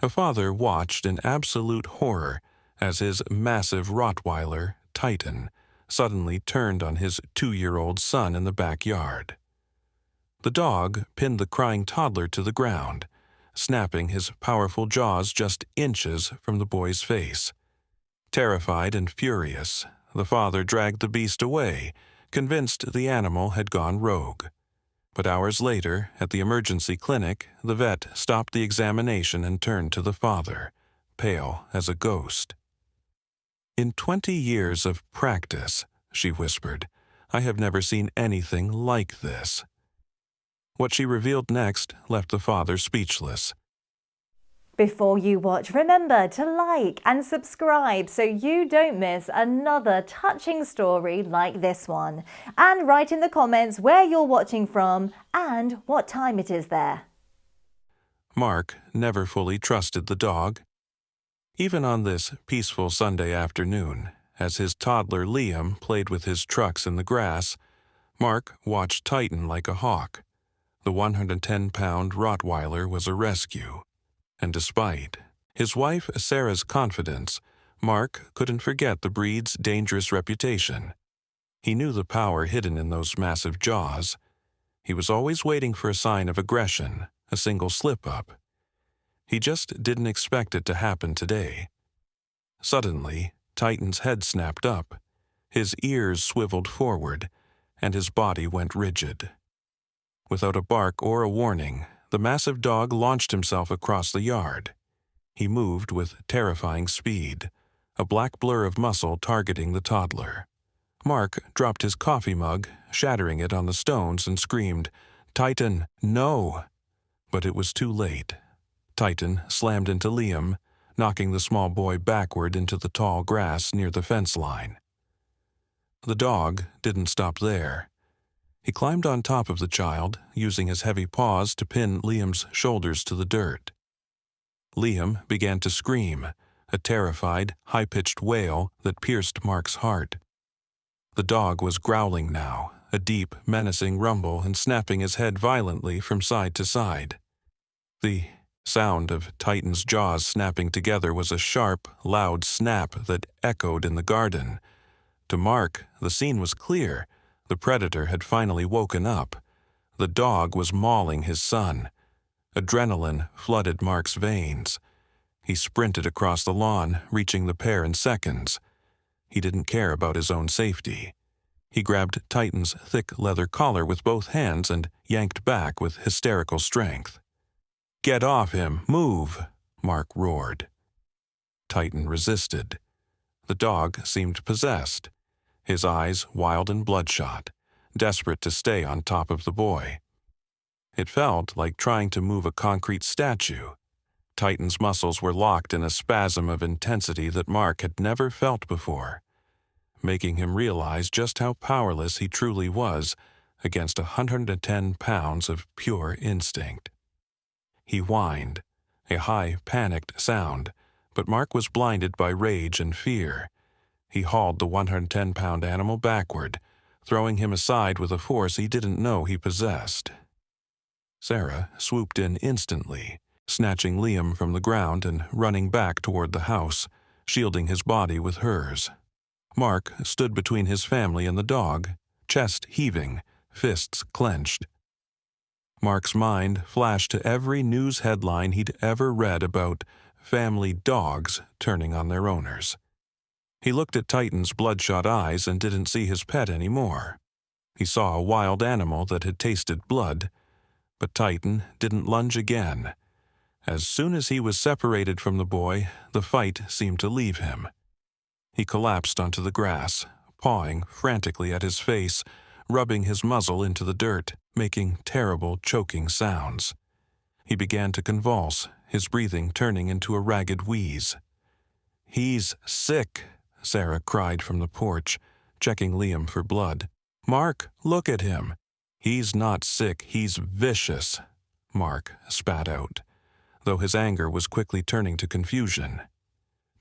A father watched in absolute horror as his massive Rottweiler, Titan, suddenly turned on his 2-year-old son in the backyard. The dog pinned the crying toddler to the ground, snapping his powerful jaws just inches from the boy's face. Terrified and furious, the father dragged the beast away, convinced the animal had gone rogue. But hours later, at the emergency clinic, the vet stopped the examination and turned to the father, pale as a ghost. "In 20 years of practice," she whispered, "I have never seen anything like this." What she revealed next left the father speechless. Before you watch, remember to like and subscribe so you don't miss another touching story like this one. And write in the comments where you're watching from and what time it is there. Mark never fully trusted the dog. Even on this peaceful Sunday afternoon, as his toddler Liam played with his trucks in the grass, Mark watched Titan like a hawk. The 110-pound Rottweiler was a rescue. And despite his wife Sarah's confidence, Mark couldn't forget the breed's dangerous reputation. He knew the power hidden in those massive jaws. He was always waiting for a sign of aggression, a single slip-up. He just didn't expect it to happen today. Suddenly, Titan's head snapped up, his ears swiveled forward, and his body went rigid. Without a bark or a warning, the massive dog launched himself across the yard. He moved with terrifying speed, a black blur of muscle targeting the toddler. Mark dropped his coffee mug, shattering it on the stones, and screamed, "Titan, no!" But it was too late. Titan slammed into Liam, knocking the small boy backward into the tall grass near the fence line. The dog didn't stop there. He climbed on top of the child, using his heavy paws to pin Liam's shoulders to the dirt. Liam began to scream, a terrified, high-pitched wail that pierced Mark's heart. The dog was growling now, a deep, menacing rumble, and snapping his head violently from side to side. The sound of Titan's jaws snapping together was a sharp, loud snap that echoed in the garden. To Mark, the scene was clear. The predator had finally woken up. The dog was mauling his son. Adrenaline flooded Mark's veins. He sprinted across the lawn, reaching the pair in seconds. He didn't care about his own safety. He grabbed Titan's thick leather collar with both hands and yanked back with hysterical strength. "Get off him! Move!" Mark roared. Titan resisted. The dog seemed possessed, his eyes wild and bloodshot, desperate to stay on top of the boy. It felt like trying to move a concrete statue. Titan's muscles were locked in a spasm of intensity that Mark had never felt before, making him realize just how powerless he truly was against 110 pounds of pure instinct. He whined, a high, panicked sound, but Mark was blinded by rage and fear. He hauled the 110-pound animal backward, throwing him aside with a force he didn't know he possessed. Sarah swooped in instantly, snatching Liam from the ground and running back toward the house, shielding his body with hers. Mark stood between his family and the dog, chest heaving, fists clenched. Mark's mind flashed to every news headline he'd ever read about family dogs turning on their owners. He looked at Titan's bloodshot eyes and didn't see his pet anymore. He saw a wild animal that had tasted blood, but Titan didn't lunge again. As soon as he was separated from the boy, the fight seemed to leave him. He collapsed onto the grass, pawing frantically at his face, rubbing his muzzle into the dirt, making terrible, choking sounds. He began to convulse, his breathing turning into a ragged wheeze. "He's sick," Sarah cried from the porch, checking Liam for blood. "Mark, look at him." "He's not sick, he's vicious," Mark spat out, though his anger was quickly turning to confusion.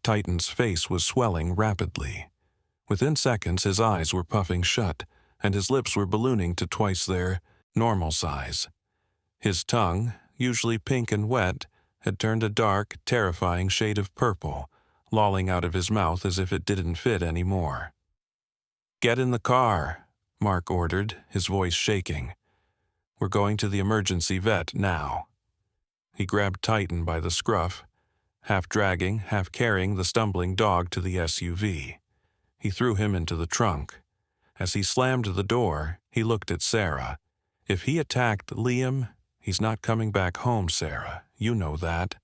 Titan's face was swelling rapidly. Within seconds, his eyes were puffing shut, and his lips were ballooning to twice their normal size. His tongue, usually pink and wet, had turned a dark, terrifying shade of purple, lolling out of his mouth as if it didn't fit anymore. "Get in the car," Mark ordered, his voice shaking. "We're going to the emergency vet now." He grabbed Titan by the scruff, half dragging, half carrying the stumbling dog to the SUV. He threw him into the trunk. As he slammed the door, he looked at Sarah. "If he attacked Liam, he's not coming back home, Sarah. You know that."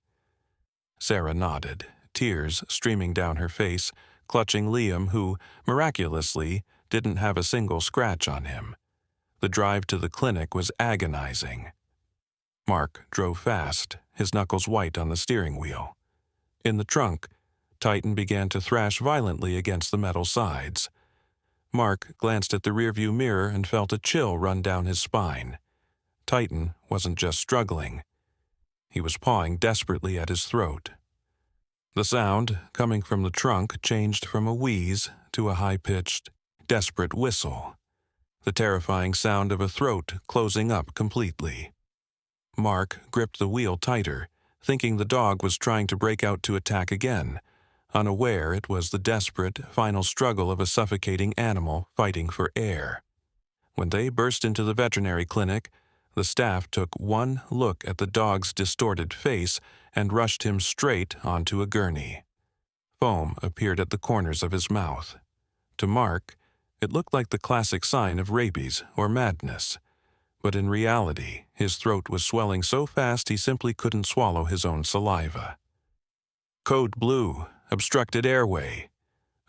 Sarah nodded, tears streaming down her face, clutching Liam, who, miraculously, didn't have a single scratch on him. The drive to the clinic was agonizing. Mark drove fast, his knuckles white on the steering wheel. In the trunk, Titan began to thrash violently against the metal sides. Mark glanced at the rearview mirror and felt a chill run down his spine. Titan wasn't just struggling. He was pawing desperately at his throat. The sound, coming from the trunk, changed from a wheeze to a high-pitched, desperate whistle, the terrifying sound of a throat closing up completely. Mark gripped the wheel tighter, thinking the dog was trying to break out to attack again, unaware it was the desperate, final struggle of a suffocating animal fighting for air. When they burst into the veterinary clinic, the staff took one look at the dog's distorted face and rushed him straight onto a gurney. Foam appeared at the corners of his mouth. To Mark, it looked like the classic sign of rabies or madness, but in reality, his throat was swelling so fast he simply couldn't swallow his own saliva. "Code blue, obstructed airway,"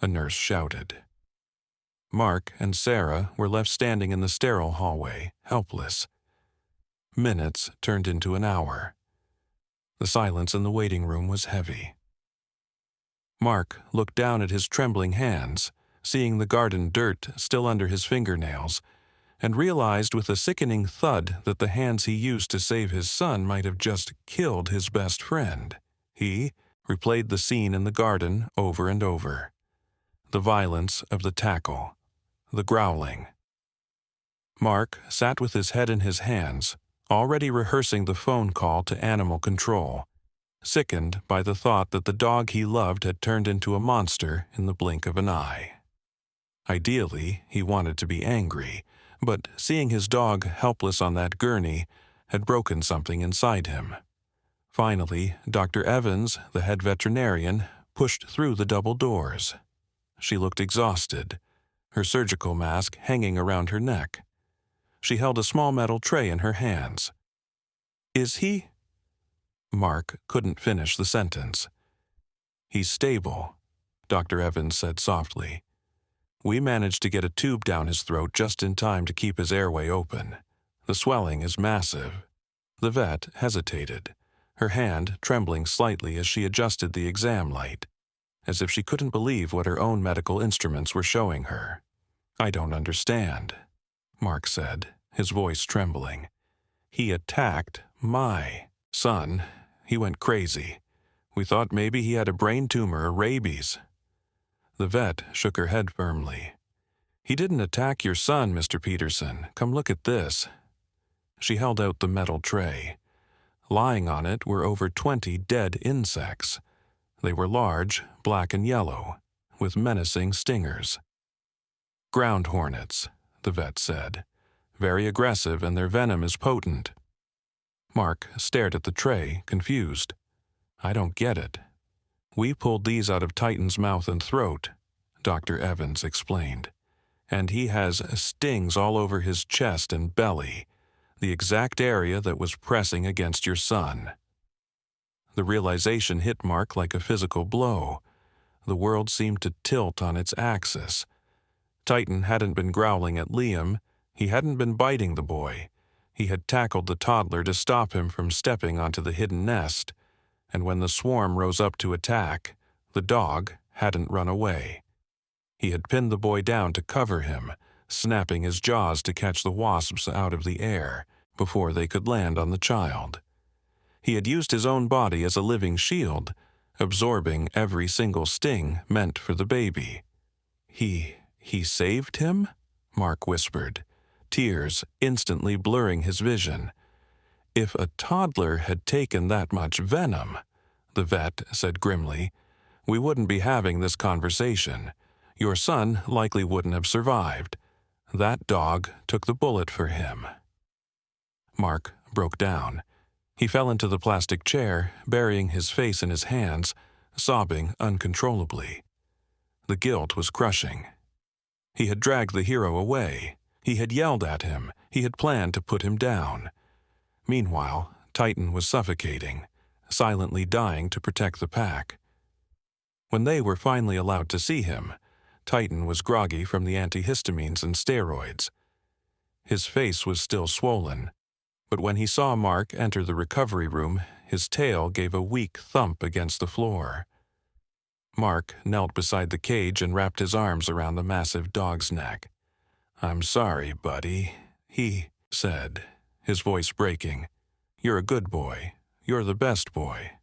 a nurse shouted. Mark and Sarah were left standing in the sterile hallway, helpless. Minutes turned into an hour. The silence in the waiting room was heavy. Mark looked down at his trembling hands, seeing the garden dirt still under his fingernails, and realized with a sickening thud that the hands he used to save his son might have just killed his best friend. He replayed the scene in the garden over and over. The violence of the tackle, the growling. Mark sat with his head in his hands, already rehearsing the phone call to animal control, sickened by the thought that the dog he loved had turned into a monster in the blink of an eye. Ideally, he wanted to be angry, but seeing his dog helpless on that gurney had broken something inside him. Finally, Dr. Evans, the head veterinarian, pushed through the double doors. She looked exhausted, her surgical mask hanging around her neck. She held a small metal tray in her hands. "Is he?" Mark couldn't finish the sentence. "He's stable," Dr. Evans said softly. "We managed to get a tube down his throat just in time to keep his airway open. The swelling is massive." The vet hesitated, her hand trembling slightly as she adjusted the exam light, as if she couldn't believe what her own medical instruments were showing her. "I don't understand," Mark said, his voice trembling. "He attacked my son. He went crazy. We thought maybe he had a brain tumor or rabies." The vet shook her head firmly. "He didn't attack your son, Mr. Peterson. Come look at this." She held out the metal tray. Lying on it were over 20 dead insects. They were large, black and yellow, with menacing stingers. "Ground hornets," the vet said. "Very aggressive, and their venom is potent." Mark stared at the tray, confused. "I don't get it." "We pulled these out of Titan's mouth and throat," Dr. Evans explained. "And he has stings all over his chest and belly, the exact area that was pressing against your son." The realization hit Mark like a physical blow. The world seemed to tilt on its axis. Titan hadn't been growling at Liam. He hadn't been biting the boy. He had tackled the toddler to stop him from stepping onto the hidden nest, and when the swarm rose up to attack, the dog hadn't run away. He had pinned the boy down to cover him, snapping his jaws to catch the wasps out of the air before they could land on the child. He had used his own body as a living shield, absorbing every single sting meant for the baby. He saved him?" Mark whispered, tears instantly blurring his vision. If a toddler had taken that much venom, the vet said grimly, we wouldn't be having this conversation. Your son likely wouldn't have survived. That dog took the bullet for him. Mark broke down. He fell into the plastic chair, burying his face in his hands, sobbing uncontrollably. The guilt was crushing. He had dragged the hero away. He had yelled at him. He had planned to put him down. Meanwhile, Titan was suffocating, silently dying to protect the pack. When they were finally allowed to see him, Titan was groggy from the antihistamines and steroids. His face was still swollen, but when he saw Mark enter the recovery room, his tail gave a weak thump against the floor. Mark knelt beside the cage and wrapped his arms around the massive dog's neck. "I'm sorry, buddy," he said, his voice breaking. "You're a good boy. You're the best boy."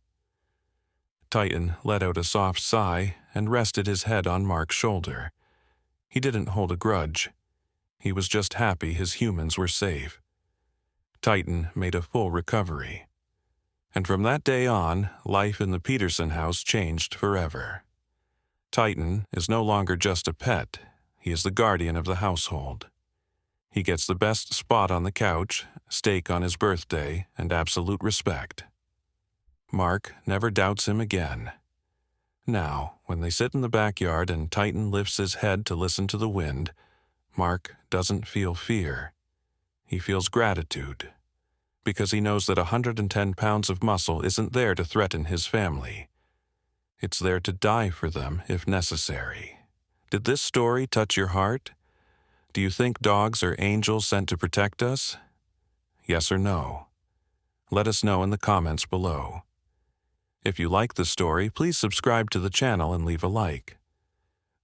Titan let out a soft sigh and rested his head on Mark's shoulder. He didn't hold a grudge. He was just happy his humans were safe. Titan made a full recovery. And from that day on, life in the Peterson house changed forever. Titan is no longer just a pet. He is the guardian of the household. He gets the best spot on the couch, steak on his birthday, and absolute respect. Mark never doubts him again. Now, when they sit in the backyard and Titan lifts his head to listen to the wind, Mark doesn't feel fear. He feels gratitude, because he knows that 110 pounds of muscle isn't there to threaten his family. It's there to die for them if necessary. Did this story touch your heart? Do you think dogs are angels sent to protect us? Yes or no? Let us know in the comments below. If you like the story, please subscribe to the channel and leave a like.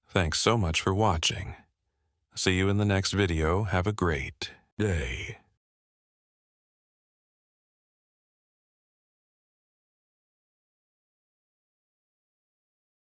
Thanks so much for watching. See you in the next video. Have a great day.